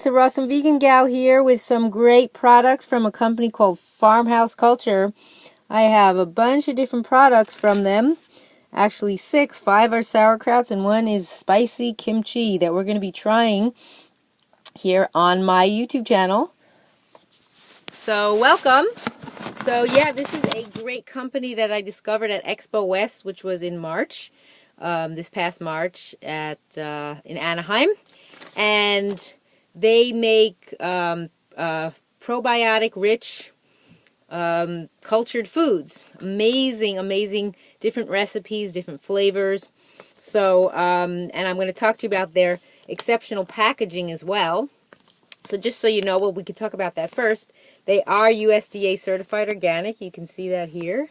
Lots of Awesome Vegan Gal here with some great products from a company called Farmhouse Culture. I have a bunch of different products from them. Actually 6. 5 are sauerkrauts and 1 is spicy kimchi that we're going to be trying here on my YouTube channel. So welcome. So yeah, this is a great company that I discovered at Expo West, which was in March, this past March in Anaheim. And they make probiotic-rich cultured foods. Amazing different recipes, different flavors. So, and I'm going to talk to you about their exceptional packaging as well. So just so you know, well, we could talk about that first. They are USDA certified organic. You can see that here,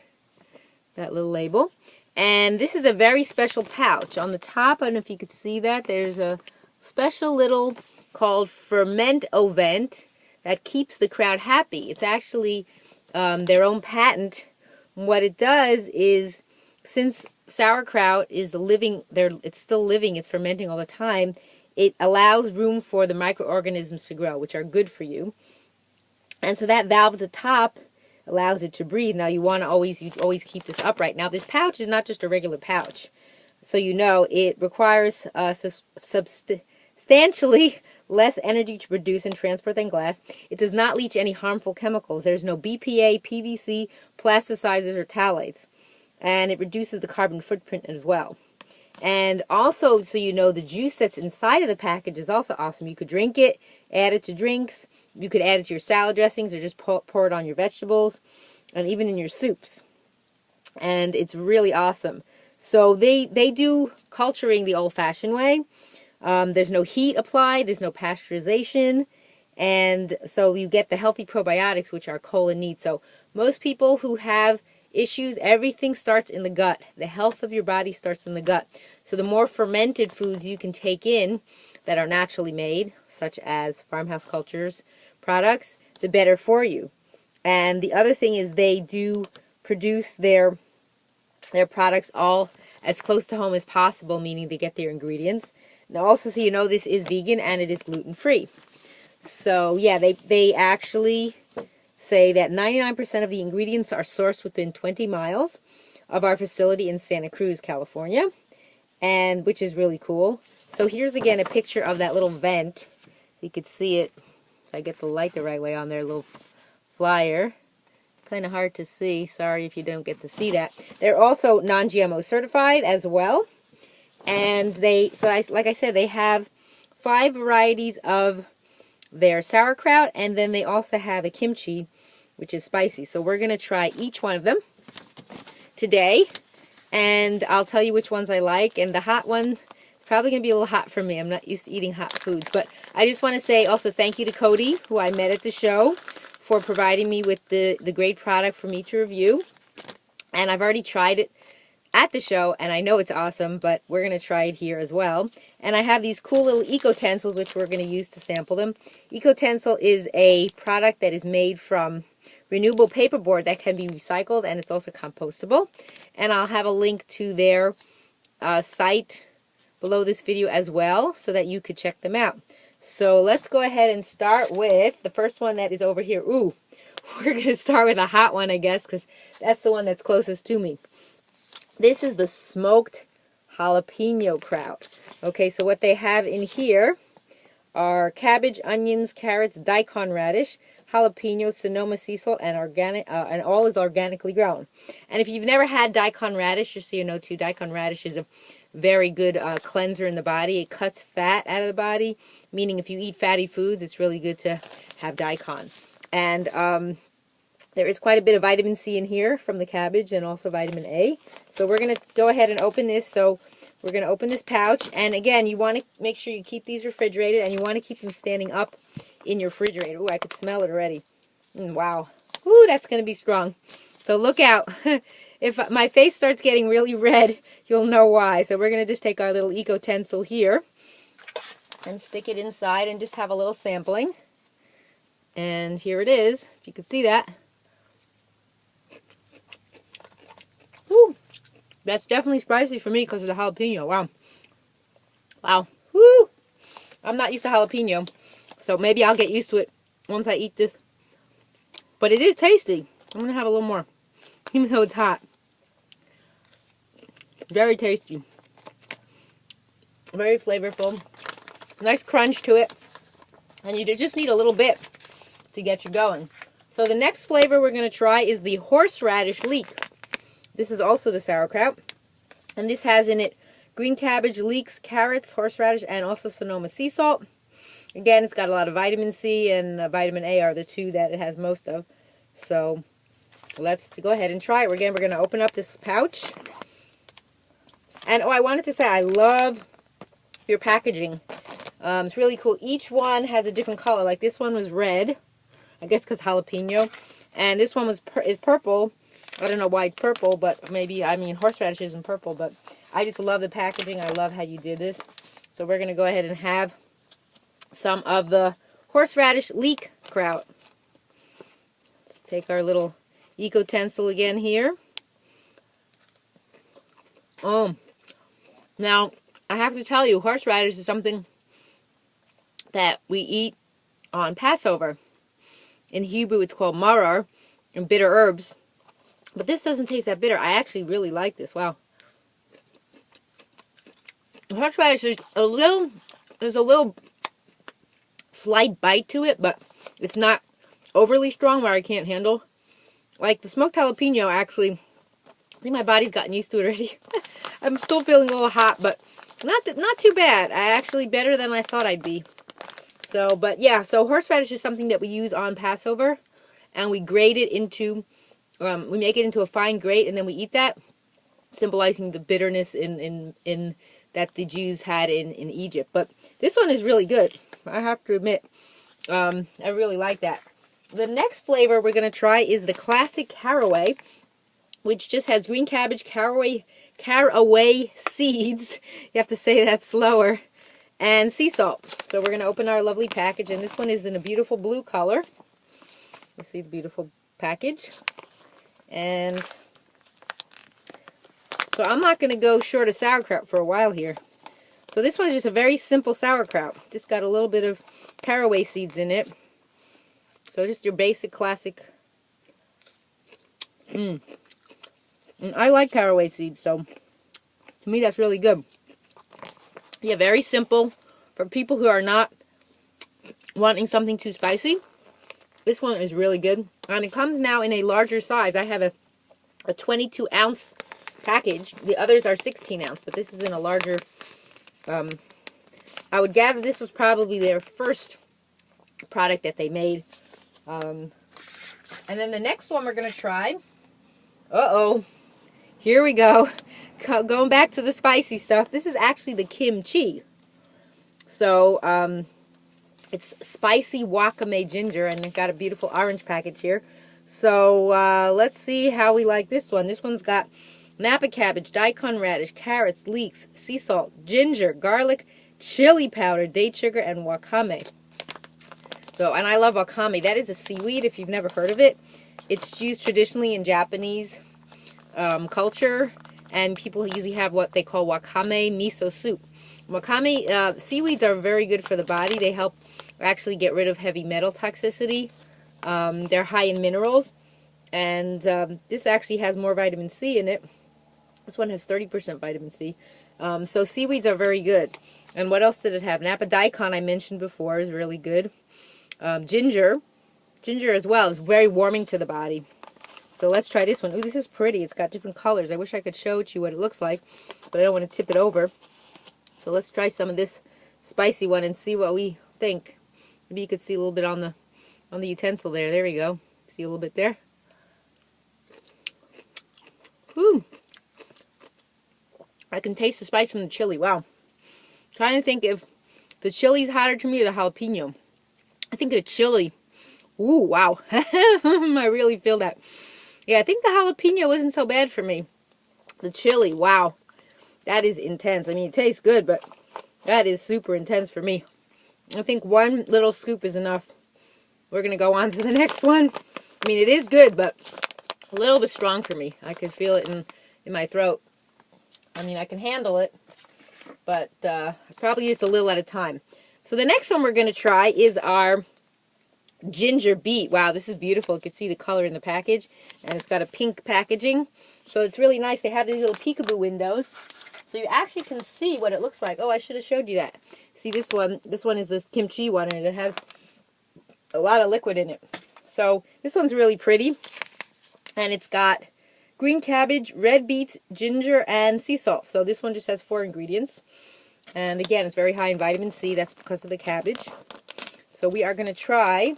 that little label. And this is a very special pouch. On the top, I don't know if you could see that, there's a special little called Fermet-o-Vent that keeps the crowd happy. It's actually their own patent. What it does is, since sauerkraut is it's still living, it's fermenting all the time, it allows room for the microorganisms to grow, which are good for you. And so that valve at the top allows it to breathe. Now you want to always keep this upright. Now this pouch is not just a regular pouch. So you know, it requires substantially less energy to produce and transport than glass. It does not leach any harmful chemicals. There's no BPA, PVC, plasticizers, or phthalates. And it reduces the carbon footprint as well. And also, so you know, the juice that's inside of the package is also awesome. You could drink it, add it to drinks. You could add it to your salad dressings or just pour it on your vegetables and even in your soups. And it's really awesome. So they do culturing the old-fashioned way. There's no heat applied, there's no pasteurization, and so you get the healthy probiotics, which our colon needs. So most people who have issues, everything starts in the gut. The health of your body starts in the gut. So the more fermented foods you can take in that are naturally made, such as Farmhouse Culture's products, the better for you. And the other thing is they do produce their products all as close to home as possible, meaning they get their ingredients. Now also, so you know, this is vegan and it is gluten-free. So yeah, they actually say that 99% of the ingredients are sourced within 20 miles of our facility in Santa Cruz, California, and which is really cool. So here's again a picture of that little vent. You could see it. If I get the light the right way on there, little flyer. Kind of hard to see. Sorry if you don't get to see that. They're also non-GMO certified as well. And like I said, they have 5 varieties of their sauerkraut, and then they also have a kimchi, which is spicy. So we're going to try each one of them today, and I'll tell you which ones I like. And the hot one is probably going to be a little hot for me. I'm not used to eating hot foods. But I just want to say also thank you to Cody, who I met at the show, for providing me with the great product for me to review. And I've already tried it at the show, and I know it's awesome, but we're going to try it here as well. And I have these cool little eco-tensils, which we're going to use to sample them. Eco-tensil is a product that is made from renewable paperboard that can be recycled, and it's also compostable. And I'll have a link to their site below this video as well, so that you could check them out. So let's go ahead and start with the first one that is over here. Ooh, we're going to start with a hot one, I guess, because that's the one that's closest to me. This is the smoked jalapeno kraut. Okay, so what they have in here are cabbage, onions, carrots, daikon radish, jalapeno, Sonoma sea salt, and and all is organically grown. And if you've never had daikon radish, just so you know too, daikon radish is a very good cleanser in the body. It cuts fat out of the body, meaning if you eat fatty foods, it's really good to have daikon. And there is quite a bit of vitamin C in here from the cabbage, and also vitamin A. So we're going to go ahead and open this. So we're going to open this pouch. And again, you want to make sure you keep these refrigerated, and you want to keep them standing up in your refrigerator. Ooh, I could smell it already. Wow. Ooh, that's going to be strong. So look out. If my face starts getting really red, you'll know why. So we're going to just take our little eco-tensil here and stick it inside and just have a little sampling. And here it is, if you can see that. Woo. That's definitely spicy for me because of the jalapeno. Wow. Wow. Woo. I'm not used to jalapeno. So maybe I'll get used to it once I eat this. But it is tasty. I'm going to have a little more, even though it's hot. Very tasty. Very flavorful. Nice crunch to it. And you just need a little bit to get you going. So the next flavor we're going to try is the horseradish leek. This is also the sauerkraut. And this has in it green cabbage, leeks, carrots, horseradish, and also Sonoma sea salt. Again, it's got a lot of vitamin C and vitamin A are the two that it has most of. So let's go ahead and try it. Again, we're going to open up this pouch. And I wanted to say I love your packaging. It's really cool. Each one has a different color. Like this one was red, I guess because jalapeno. And this one is purple. I don't know why it's purple, but maybe, I mean, horseradish isn't purple, but I just love the packaging. I love how you did this. So we're going to go ahead and have some of the horseradish leek kraut. Let's take our little eco-utensil again here. Now, I have to tell you, horseradish is something that we eat on Passover. In Hebrew, it's called maror, and bitter herbs. But this doesn't taste that bitter. I actually really like this. Wow. Horseradish is there's a little slight bite to it, but it's not overly strong where I can't handle. Like the smoked jalapeno, actually, I think my body's gotten used to it already. I'm still feeling a little hot, but not too bad. Actually better than I thought I'd be. So, but yeah, so horseradish is something that we use on Passover, and we grate it into, we make it into a fine grate, and then we eat that, symbolizing the bitterness in that the Jews had in Egypt. But this one is really good, I have to admit. I really like that. The next flavor we're going to try is the classic caraway, which just has green cabbage, caraway seeds, you have to say that slower, and sea salt. So we're going to open our lovely package, and this one is in a beautiful blue color. Let's see the beautiful package. And so I'm not going to go short of sauerkraut for a while here. So this one is just a very simple sauerkraut. Just got a little bit of caraway seeds in it. So just your basic classic. And I like caraway seeds, so to me that's really good. Yeah, very simple for people who are not wanting something too spicy. This one is really good. And it comes now in a larger size. I have a 22-ounce package. The others are 16-ounce, but this is in a larger. I would gather this was probably their first product that they made. And then the next one we're going to try. Uh-oh. Here we go. Going back to the spicy stuff. This is actually the kimchi. So, it's spicy wakame ginger, and it's got a beautiful orange package here. So, let's see how we like this one. This one's got Napa cabbage, daikon radish, carrots, leeks, sea salt, ginger, garlic, chili powder, date sugar, and wakame. So, and I love wakame. That is a seaweed, if you've never heard of it. It's used traditionally in Japanese culture, and people usually have what they call wakame miso soup. Wakame, seaweeds are very good for the body. They help actually get rid of heavy metal toxicity. They're high in minerals, and this actually has more vitamin C in it. This one has 30% vitamin C. So seaweeds are very good. And what else did it have? Napa daikon, I mentioned before, is really good. Ginger as well is very warming to the body. So let's try this one. Ooh, this is pretty. It's got different colors. I wish I could show you what it looks like, but I don't want to tip it over. So let's try some of this spicy one and see what we think. Maybe you could see a little bit on the utensil there. There we go. See a little bit there. Whew. I can taste the spice from the chili. Wow. Trying to think if the chili's hotter to me or the jalapeno. I think the chili. Ooh, wow. I really feel that. Yeah, I think the jalapeno isn't so bad for me. The chili, wow. That is intense. I mean, it tastes good, but that is super intense for me. I think one little scoop is enough. We're going to go on to the next one. I mean, it is good, but a little bit strong for me. I can feel it in my throat. I mean, I can handle it, but I probably used a little at a time. So the next one we're going to try is our ginger beet. Wow, this is beautiful. You can see the color in the package, and it's got a pink packaging. So it's really nice. They have these little peekaboo windows, so you actually can see what it looks like. Oh, I should have showed you that. See this one? This one is this kimchi one, and it has a lot of liquid in it. So this one's really pretty, and it's got green cabbage, red beets, ginger, and sea salt. So this one just has 4 ingredients. And again, it's very high in vitamin C. That's because of the cabbage. So we are going to try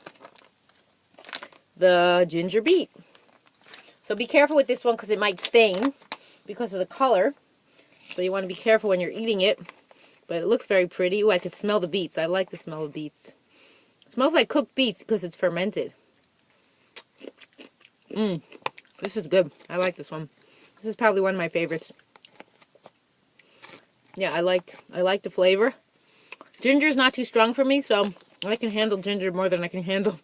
the ginger beet. So be careful with this one because it might stain because of the color. So you want to be careful when you're eating it. But it looks very pretty. Ooh, I can smell the beets. I like the smell of beets. It smells like cooked beets because it's fermented. This is good. I like this one. This is probably one of my favorites. Yeah, I like the flavor. Ginger is not too strong for me, so I can handle ginger more than I can handle,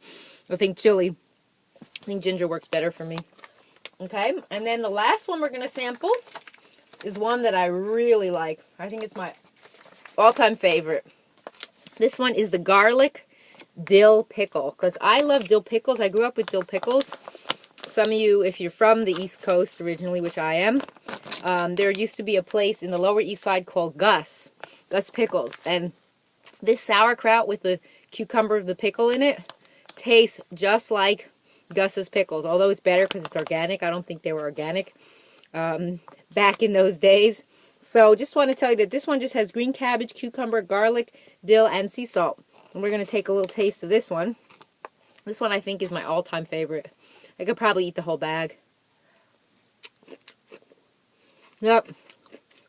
I think, chili. I think ginger works better for me. Okay, and then the last one we're going to sample is one that I really like. I think it's my all-time favorite. This one is the garlic dill pickle, because I love dill pickles. I grew up with dill pickles. Some of you, if you're from the East Coast originally, which I am, there used to be a place in the Lower East Side called Gus Pickles, and this sauerkraut with the cucumber of the pickle in it tastes just like Gus's pickles, although it's better because it's organic. I don't think they were organic back in those days. So just want to tell you that this one just has green cabbage, cucumber, garlic, dill, and sea salt. And we're going to take a little taste of this one. This one I think is my all-time favorite. I could probably eat the whole bag. Yep.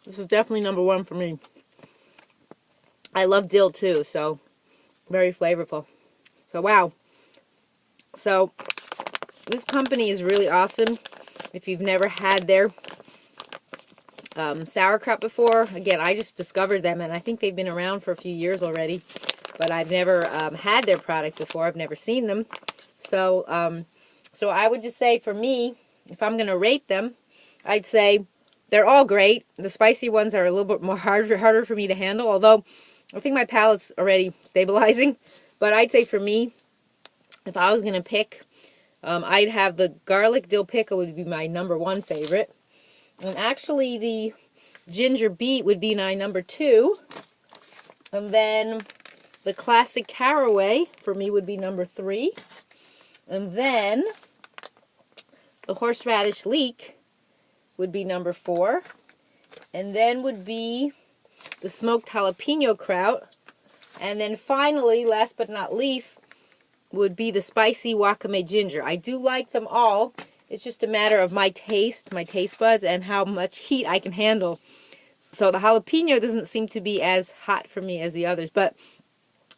This is definitely number 1 for me. I love dill too, so very flavorful. So wow. So this company is really awesome. If you've never had their sauerkraut before, again, I just discovered them, and I think they've been around for a few years already, but I've never had their product before. I've never seen them. So so I would just say, for me, if I'm going to rate them, I'd say they're all great. The spicy ones are a little bit more harder for me to handle, although I think my palate's already stabilizing. But I'd say for me, if I was going to pick, I'd have the garlic dill pickle would be my number 1 favorite. And actually the ginger beet would be my number 2. And then the classic caraway for me would be number 3. And then the horseradish leek would be number 4. And then would be the smoked jalapeno kraut. And then finally, last but not least, would be the spicy wakame ginger. I do like them all. It's just a matter of my taste buds, and how much heat I can handle. So the jalapeno doesn't seem to be as hot for me as the others. But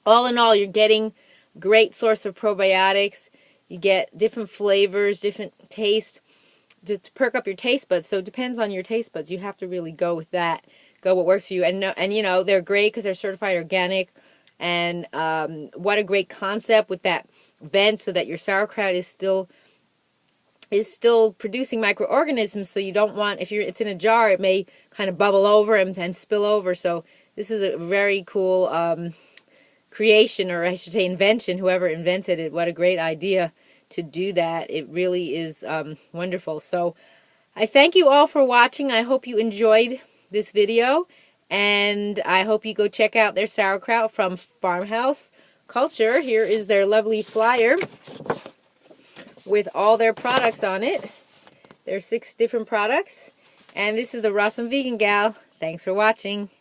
all in all, you're getting great source of probiotics. You get different flavors, different taste to perk up your taste buds. So it depends on your taste buds. You have to really go with that. Go what works for you. And you know, they're great because they're certified organic. And what a great concept with that vent, so that your sauerkraut is still producing microorganisms. So you don't want, if it's in a jar, it may kind of bubble over and spill over. So this is a very cool creation, or I should say invention, whoever invented it. What a great idea to do that. It really is wonderful. So I thank you all for watching. I hope you enjoyed this video, and I hope you go check out their sauerkraut from Farmhouse Culture. Here is their lovely flyer with all their products on it. There's 6 different products, and this is the Rawesome Vegan Gal. Thanks for watching.